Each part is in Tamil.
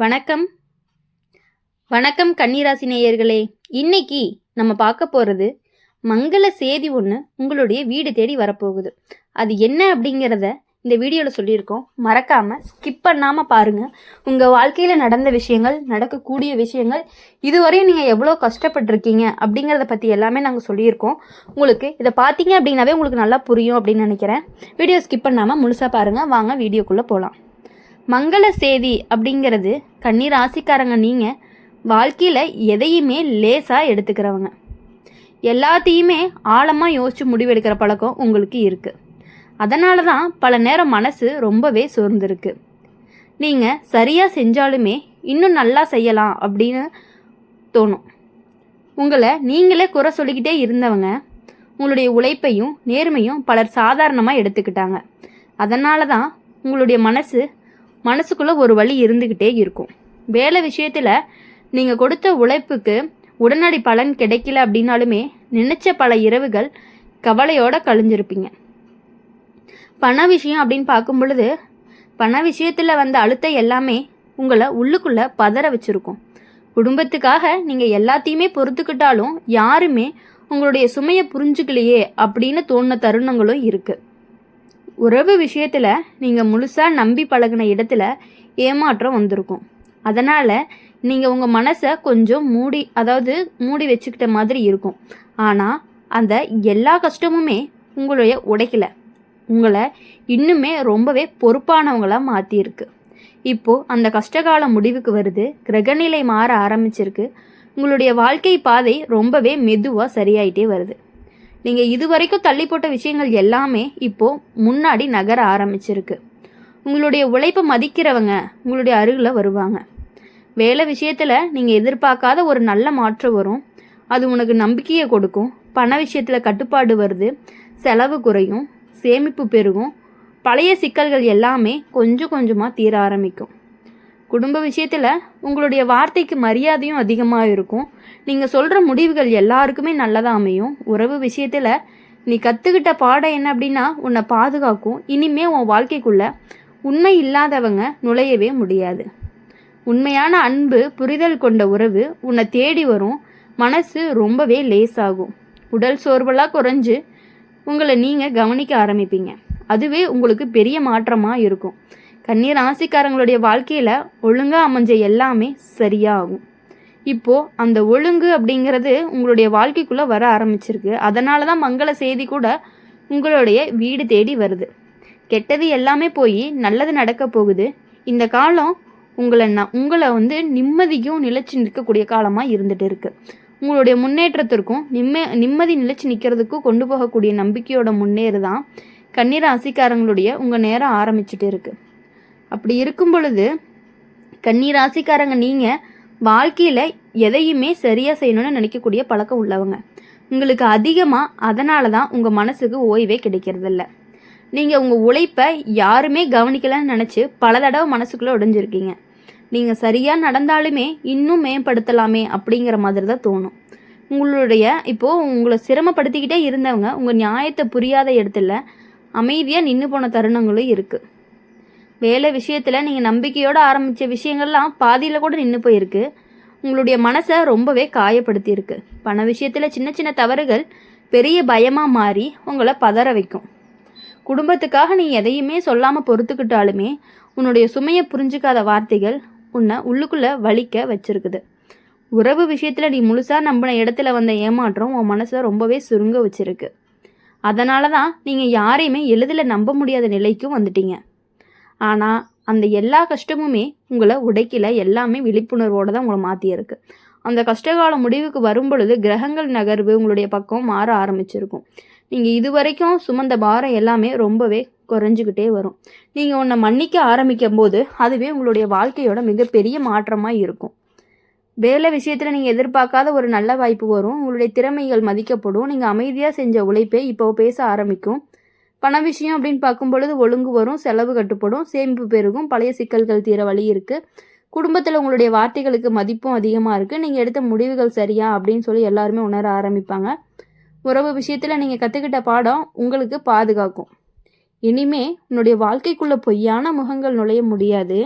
வணக்கம் வணக்கம் கன்னிராசி நேயர்களே. இன்னைக்கு நம்ம பார்க்க போகிறது மங்கள செய்தி ஒன்று உங்களுடைய வீடு தேடி வரப்போகுது. அது என்ன அப்படிங்கிறத இந்த வீடியோவில் சொல்லியிருக்கோம். மறக்காமல் ஸ்கிப் பண்ணாமல் பாருங்கள். உங்கள் வாழ்க்கையில் நடந்த விஷயங்கள், நடக்கக்கூடிய விஷயங்கள், இதுவரையும் நீங்கள் எவ்வளோ கஷ்டப்பட்டுருக்கீங்க அப்படிங்கிறத பற்றி எல்லாமே நாங்கள் சொல்லியிருக்கோம். உங்களுக்கு இதை பார்த்தீங்க அப்படின்னாவே உங்களுக்கு நல்லா புரியும் அப்படின்னு நினைக்கிறேன். வீடியோ ஸ்கிப் பண்ணாமல் முழுசாக பாருங்கள். வாங்க வீடியோக்குள்ளே போகலாம். மங்கள செய்தி அப்படிங்கிறது கன்னி ராசிக்காரங்க, நீங்கள் வாழ்க்கையில் எதையுமே லேசாக எடுத்துக்கிறவங்க. எல்லாத்தையுமே ஆழமாக யோசித்து முடிவெடுக்கிற பழக்கம் உங்களுக்கு இருக்குது. அதனால தான் பல நேரம் மனசு ரொம்பவே சோர்ந்துருக்கு. நீங்கள் சரியாக செஞ்சாலுமே இன்னும் நல்லா செய்யலாம் அப்படின்னு தோணும். உங்களை நீங்களே குறை சொல்லிக்கிட்டே இருந்தவங்க உங்களுடைய உழைப்பையும் நேர்மையும் பலர் சாதாரணமாக எடுத்துக்கிட்டாங்க. அதனால தான் உங்களுடைய மனசுக்குள்ளே ஒரு வழி இருந்துக்கிட்டே இருக்கும். வேலை விஷயத்தில் நீங்கள் கொடுத்த உழைப்புக்கு உடனடி பலன் கிடைக்கல அப்படின்னாலுமே நினச்ச பல இரவுகள் கவலையோடு கழிஞ்சிருப்பீங்க. பண விஷயம் அப்படின்னு பார்க்கும் பொழுது பண விஷயத்தில் வந்த அழுத்தம் எல்லாமே உங்களை உள்ளுக்குள்ளே பதற வச்சுருக்கும். குடும்பத்துக்காக நீங்கள் எல்லாத்தையுமே பொறுத்துக்கிட்டாலும் யாருமே உங்களுடைய சுமையை புரிஞ்சுக்கலையே அப்படின்னு தோணுன தருணங்களும் இருக்குது. உறவு விஷயத்தில் நீங்கள் முழுசாக நம்பி பழகின இடத்துல ஏமாற்றம் வந்திருக்கும். அதனால் நீங்கள் உங்கள் மனசை கொஞ்சம் மூடி வச்சுக்கிட்ட மாதிரி இருக்கும். ஆனால் அந்த எல்லா கஷ்டமுமே உங்களுடைய உடைக்கலை, உங்களை இன்னுமே ரொம்பவே பொறுப்பானவங்களாக மாற்றியிருக்கு. இப்போது அந்த கஷ்டகால முடிவுக்கு வருது. கிரகநிலை மாற ஆரம்பிச்சிருக்கு. உங்களுடைய வாழ்க்கை பாதை ரொம்பவே மெதுவாக சரியாயிட்டே வருது. நீங்கள் இதுவரைக்கும் தள்ளி போட்ட விஷயங்கள் எல்லாமே இப்போது முன்னாடி நகர ஆரம்பிச்சிருக்கு. உங்களுடைய உழைப்பை மதிக்கிறவங்க உங்களுடைய அருகில் வருவாங்க. வேலை விஷயத்தில் நீங்கள் எதிர்பார்க்காத ஒரு நல்ல மாற்றம் வரும். அது உனக்கு நம்பிக்கையை கொடுக்கும். பண விஷயத்தில் கட்டுப்பாடு வருது. செலவு குறையும், சேமிப்பு பெருகும். பழைய சிக்கல்கள் எல்லாமே கொஞ்சம் கொஞ்சமாக தீர ஆரம்பிக்கும். குடும்ப விஷயத்தில் உங்களுடைய வார்த்தைக்கு மரியாதையும் அதிகமாக இருக்கும். நீங்கள் சொல்கிற முடிவுகள் எல்லாருக்குமே நல்லதாக அமையும். உறவு விஷயத்தில் நீ கற்றுக்கிட்ட பாடம் என்ன அப்படின்னா உன்னை பாதுகாக்கும். இனிமே உன் வாழ்க்கைக்குள்ளே உண்மை இல்லாதவங்க நுழையவே முடியாது. உண்மையான அன்பு, புரிதல் கொண்ட உறவு உன்னை தேடி வரும். மனசு ரொம்பவே லேசாகும். உடல் சோர்வெல்லாம் குறைஞ்சு உங்களை நீங்கள் கவனிக்க ஆரம்பிப்பீங்க. அதுவே உங்களுக்கு பெரிய மாற்றமாக இருக்கும். கன்னி ராசிக்காரங்களுடைய வாழ்க்கையில் ஒழுங்காக அமைஞ்ச எல்லாமே சரியாகும். இப்போது அந்த ஒழுங்கு அப்படிங்கிறது உங்களுடைய வாழ்க்கைக்குள்ளே வர ஆரம்பிச்சிருக்கு. அதனால தான் மங்கள செய்தி கூட உங்களுடைய வீடு தேடி வருது. கெட்டது எல்லாமே போய் நல்லது நடக்க போகுது. இந்த காலம் உங்களை நிம்மதியும் நிலைச்சி நிற்கக்கூடிய காலமாக இருந்துகிட்டு இருக்குது. உங்களுடைய முன்னேற்றத்திற்கும் நிம்மதி நிலைச்சி நிற்கிறதுக்கும் கொண்டு போகக்கூடிய நம்பிக்கையோட முன்னேறுதான் கன்னி ராசிக்காரங்களுடைய உங்கள் நேரம் ஆரம்பிச்சுட்டு இருக்குது. அப்படி இருக்கும் பொழுது கன்னி ராசிக்காரங்க, நீங்கள் வாழ்க்கையில் எதையுமே சரியாக செய்யணும்னு நினைக்கக்கூடிய பழக்கம் உள்ளவங்க. உங்களுக்கு அதிகமாக அதனால தான் உங்கள் மனசுக்கு ஓய்வே கிடைக்கிறதில்ல. நீங்கள் உங்கள் உழைப்பை யாருமே கவனிக்கலன்னு நினச்சி பல தடவை மனசுக்குள்ளே உடைஞ்சிருக்கீங்க. நீங்கள் சரியாக நடந்தாலுமே இன்னும் மேம்படுத்தலாமே அப்படிங்கிற மாதிரி தான் தோணும். உங்களை சிரமப்படுத்திக்கிட்டே இருந்தவங்க உங்கள் நியாயத்தை புரியாத இடத்துல அமைதியாக நின்று போன தருணங்களும் இருக்குது. வேலை விஷயத்தில் நீங்கள் நம்பிக்கையோடு ஆரம்பித்த விஷயங்கள்லாம் பாதியில் கூட நின்று போயிருக்கு. உங்களுடைய மனசை ரொம்பவே காயப்படுத்தியிருக்கு. பண விஷயத்தில் சின்ன சின்ன தவறுகள் பெரிய பயமாக மாறி உங்களை பதற வைக்கும். குடும்பத்துக்காக நீ எதையுமே சொல்லாமல் பொறுத்துக்கிட்டாலுமே உன்னுடைய சுமையை புரிஞ்சிக்காத வார்த்தைகள் உன்னை உள்ளுக்குள்ளே வலிக்க வச்சிருக்குது. உறவு விஷயத்தில் நீ முழுசாக நம்பின இடத்துல வந்த ஏமாற்றம் உன் மனசை ரொம்பவே சுருங்க வச்சிருக்கு. அதனால தான் நீங்கள் யாரையுமே எளிதில் நம்ப முடியாத நிலைக்கும் வந்துட்டீங்க. ஆனால் அந்த எல்லா கஷ்டமுமே உங்களை உடைக்கல, எல்லாமே விழிப்புணர்வோடு தான் உங்களை மாற்றியிருக்கு. அந்த கஷ்டகால முடிவுக்கு வரும் பொழுது கிரகங்கள் நகர்வு உங்களுடைய பக்கம் மாற ஆரம்பிச்சிருக்கும். நீங்கள் இதுவரைக்கும் சுமந்த பாரம் எல்லாமே ரொம்பவே குறைஞ்சிக்கிட்டே வரும். நீங்கள் உன்னை மன்னிக்க ஆரம்பிக்கும் போது அதுவே உங்களுடைய வாழ்க்கையோட மிகப்பெரிய மாற்றமாக இருக்கும். வேலை விஷயத்தில் நீங்கள் எதிர்பார்க்காத ஒரு நல்ல வாய்ப்பு வரும். உங்களுடைய திறமைகள் மதிக்கப்படும். நீங்கள் அமைதியாக செஞ்ச உழைப்பை இப்போ பேச ஆரம்பிக்கும். பண விஷயம் அப்படின்னு பார்க்கும் பொழுது ஒழுங்கு வரும், செலவு கட்டுப்படும், சேமிப்பு பெருகும், பழைய சிக்கல்கள் தீர வழி இருக்குது. குடும்பத்தில் உங்களுடைய வார்த்தைகளுக்கு மதிப்பும் அதிகமாக இருக்குது. நீங்கள் எடுத்த முடிவுகள் சரியா அப்படின்னு சொல்லி எல்லாருமே உணர ஆரம்பிப்பாங்க. உறவு விஷயத்தில் நீங்கள் கற்றுக்கிட்ட பாடம் உங்களுக்கு பாதுகாக்கும். இனிமே உன்னுடைய வாழ்க்கைக்குள்ளே பொய்யான முகங்கள் நுழைய முடியாது.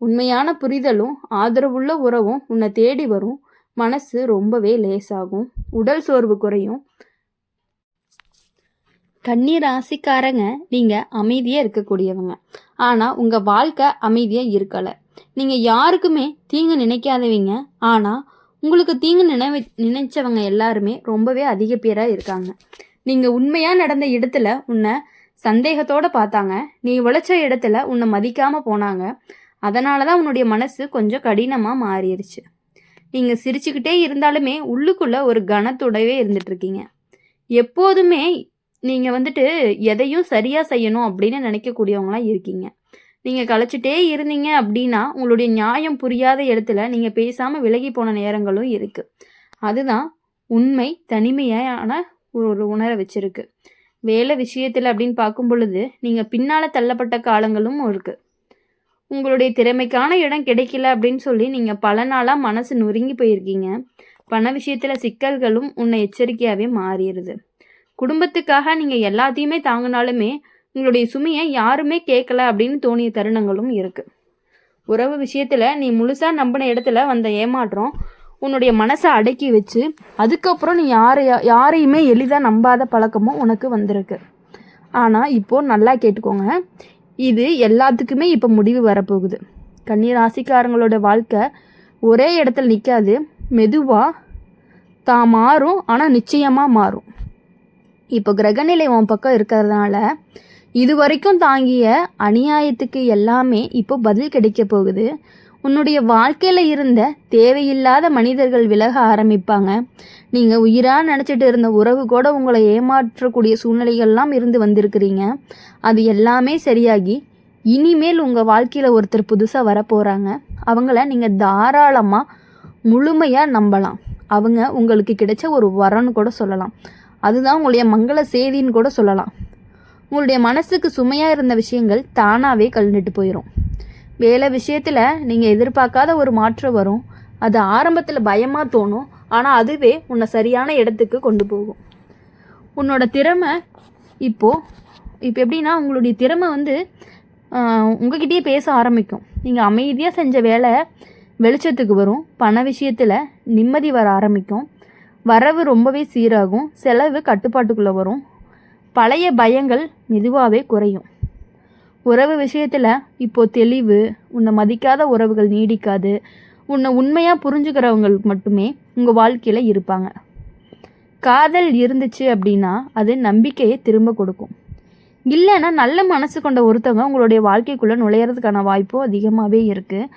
உண்மையான புரிதலும் ஆதரவுள்ள உறவும் உன்னை தேடி வரும். மனசு ரொம்பவே லேசாகும். உடல் சோர்வு குறையும். கன்னி ராசிக்காரங்க நீங்கள் அமைதியாக இருக்கக்கூடியவங்க. ஆனால் உங்கள் வாழ்க்கை அமைதியாக இருக்கலை. நீங்கள் யாருக்குமே தீங்கு நினைக்காதவங்க. ஆனால் உங்களுக்கு தீங்கு நினைச்சவங்க எல்லாருமே ரொம்பவே அதிக பேராக இருக்காங்க. நீங்கள் உண்மையாக நடந்த இடத்துல உன்னை சந்தேகத்தோடு பார்த்தாங்க. நீ உழைச்ச இடத்துல உன்னை மதிக்காமல் போனாங்க. அதனால தான் உன்னுடைய மனசு கொஞ்சம் கடினமாக மாறிடுச்சு. நீங்கள் சிரிச்சுக்கிட்டே இருந்தாலுமே உள்ளுக்குள்ளே ஒரு கனத்தோடவே இருந்துகிட்ருக்கீங்க. எப்போதுமே நீங்கள் எதையும் சரியாக செய்யணும் அப்படின்னு நினைக்கக்கூடியவங்களாம் இருக்கீங்க. நீங்கள் கலைச்சிட்டே இருந்தீங்க அப்படின்னா உங்களுடைய நியாயம் புரியாத இடத்துல நீங்கள் பேசாமல் விலகி போன நேரங்களும் இருக்குது. அதுதான் உண்மை தனிமையான ஒரு உணர வச்சிருக்கு. வேலை விஷயத்தில் அப்படின்னு பார்க்கும் பொழுது நீங்கள் பின்னால் தள்ளப்பட்ட காலங்களும் இருக்குது. உங்களுடைய திறமைக்கான இடம் கிடைக்கல அப்படின்னு சொல்லி நீங்கள் பல நாளாக மனசு நொறுங்கி போயிருக்கீங்க. பண விஷயத்தில் சிக்கல்களும் உன்னை எச்சரிக்கையாகவே மாறிடுது. குடும்பத்துக்காக நீங்கள் எல்லாத்தையுமே தாங்கினாலுமே உங்களுடைய சுமையை யாருமே கேட்கல அப்படின்னு தோணிய தருணங்களும் இருக்குது. உறவு விஷயத்தில் நீ முழுசாக நம்பின இடத்துல வந்த ஏமாற்றம் உன்னுடைய மனசை அடக்கி வச்சு அதுக்கப்புறம் நீ யாரையுமே எளிதாக நம்பாத பழக்கமும் உனக்கு வந்திருக்கு. ஆனால் இப்போது நல்லா கேட்டுக்கோங்க, இது எல்லாத்துக்குமே இப்போ முடிவு வரப்போகுது. கன்னி ராசிக்காரங்களோட வாழ்க்கை ஒரே இடத்துல நிற்காது. மெதுவாக தான் மாறும், ஆனால் நிச்சயமாக மாறும். இப்போ கிரகநிலை உன் பக்கம் இருக்கிறதுனால இது வரைக்கும் தாங்கிய அநியாயத்துக்கு எல்லாமே இப்போ பதில் கிடைக்க போகுது. உன்னுடைய வாழ்க்கையில் இருந்த தேவையில்லாத மனிதர்கள் விலக ஆரம்பிப்பாங்க. நீங்கள் உயிராக நினச்சிட்டு இருந்த உறவு கூட உங்களை ஏமாற்றக்கூடிய சூழ்நிலைகள்லாம் இருந்து வந்திருக்கிறீங்க. அது எல்லாமே சரியாகி இனிமேல் உங்கள் வாழ்க்கையில் ஒருத்தர் புதுசாக வரப்போகிறாங்க. அவங்கள நீங்கள் தாராளமாக முழுமையாக நம்பலாம். அவங்க உங்களுக்கு கிடைச்ச ஒரு வரன்னு கூட சொல்லலாம். அதுதான் உங்களுடைய மங்கள செய்தின்னு கூட சொல்லலாம். உங்களுடைய மனசுக்கு சுமையாக இருந்த விஷயங்கள் தானாகவே கழண்டுட்டு போயிடும். வேலை விஷயத்தில் நீங்கள் எதிர்பார்க்காத ஒரு மாற்றம் வரும். அது ஆரம்பத்தில் பயமாக தோணும், ஆனால் அதுவே உன்னை சரியான இடத்துக்கு கொண்டு போகும். உன்னோட திறமை இப்போ எப்படின்னா உங்களுடைய திறமை உங்ககிட்டயே பேச ஆரம்பிக்கும். நீங்கள் அமைதியாக செஞ்ச வேலை வெளிச்சத்துக்கு வரும். பண விஷயத்தில் நிம்மதி வர ஆரம்பிக்கும். வரவு ரொம்பவே சீராகும். செலவு கட்டுப்பாட்டுக்குள்ளே வரும். பழைய பயங்கள் மெதுவாகவே குறையும். உறவு விஷயத்தில் இப்போது தெளிவு. உன்னை மதிக்காத உறவுகள் நீடிக்காது. உன்னை உண்மையாக புரிஞ்சுக்கிறவங்களுக்கு மட்டுமே உங்கள் வாழ்க்கையில் இருப்பாங்க. காதல் இருந்துச்சு அப்படின்னா அது நம்பிக்கையை திரும்ப கொடுக்கும். இல்லைன்னா நல்ல மனசு கொண்ட ஒருத்தவங்க உங்களுடைய வாழ்க்கைக்குள்ளே நுழையிறதுக்கான வாய்ப்பும் அதிகமாகவே இருக்குது.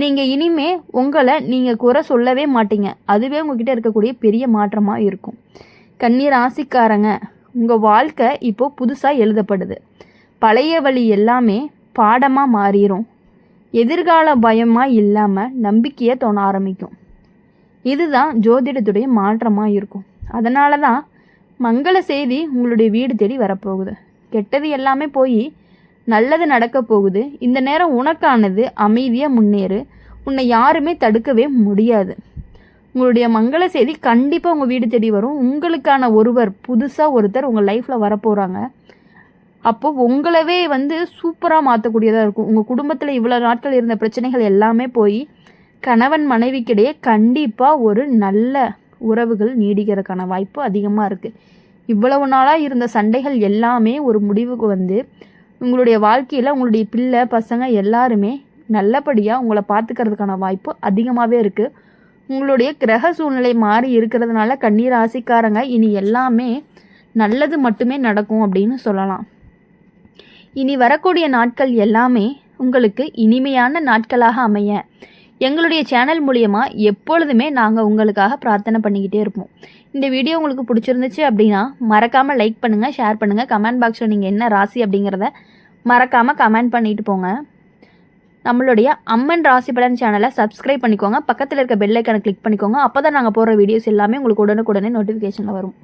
நீங்கள் இனிமே உங்களை நீங்கள் குறை சொல்லவே மாட்டீங்க. அதுவே உங்ககிட்ட இருக்கக்கூடிய பெரிய மாற்றமாக இருக்கும். கன்னி ராசிக்காரங்க, உங்கள் வாழ்க்கை இப்போது புதுசாக எழுதப்படுது. பழைய வழி எல்லாமே பாடமாக மாறிடும். எதிர்கால பயமாக இல்லாமல் நம்பிக்கையை தோண ஆரம்பிக்கும். இதுதான் ஜோதிடத்துடைய மாற்றமாக இருக்கும். அதனால தான் மங்கள செய்தி உங்களுடைய வீடு தேடி வரப்போகுது. கெட்டது எல்லாமே போய் நல்லது நடக்க போகுது. இந்த நேரம் உனக்கானது. அமைதியாக முன்னேறு. உன்னை யாருமே தடுக்கவே முடியாது. உங்களுடைய மங்கள செய்தி கண்டிப்பாக உங்கள் வீடு தேடி வரும். உங்களுக்கான புதுசாக ஒருத்தர் உங்கள் லைஃப்பில் வரப்போகிறாங்க. அப்போது உங்களவே சூப்பராக மாற்றக்கூடியதாக இருக்கும். உங்கள் குடும்பத்தில் இவ்வளோ நாட்கள் இருந்த பிரச்சனைகள் எல்லாமே போய் கணவன் மனைவிக்கிடையே கண்டிப்பாக ஒரு நல்ல உறவுகள் நீடிக்கிறதுக்கான வாய்ப்பு அதிகமாக இருக்குது. இவ்வளவு நாளாக இருந்த சண்டைகள் எல்லாமே ஒரு முடிவுக்கு உங்களுடைய வாழ்க்கையில் உங்களுடைய பிள்ளை பசங்க எல்லாருமே நல்லபடியாக உங்களை பார்த்துக்கிறதுக்கான வாய்ப்பு அதிகமாகவே இருக்குது. உங்களுடைய கிரக சூழ்நிலை மாறி இருக்கிறதுனால கன்னி ராசிக்காரங்க இனி எல்லாமே நல்லது மட்டுமே நடக்கும் அப்படின்னு சொல்லலாம். இனி வரக்கூடிய நாட்கள் எல்லாமே உங்களுக்கு இனிமையான நாட்களாக அமைய எங்களுடைய சேனல் மூலியமாக எப்பொழுதுமே நாங்கள் உங்களுக்காக பிரார்த்தனை பண்ணிக்கிட்டே இருப்போம். இந்த வீடியோ உங்களுக்கு பிடிச்சிருந்துச்சு அப்படின்னா மறக்காமல் லைக் பண்ணுங்கள், ஷேர் பண்ணுங்கள். கமெண்ட் பாக்ஸில் நீங்கள் என்ன ராசி அப்படிங்கிறத மறக்காமல் கமெண்ட் பண்ணிட்டு போங்க. நம்மளுடைய அம்மன் ராசி பலன் சேனலை சப்ஸ்கிரைப் பண்ணிக்கோங்க. பக்கத்தில் இருக்க பெல் ஐக்கானை கிளிக் பண்ணிக்கோங்க. அப்போ தான் நாங்கள் போடுற வீடியோஸ் எல்லாமே உங்களுக்கு உடனுக்குடனே நோட்டிஃபிகேஷனில் வரும்.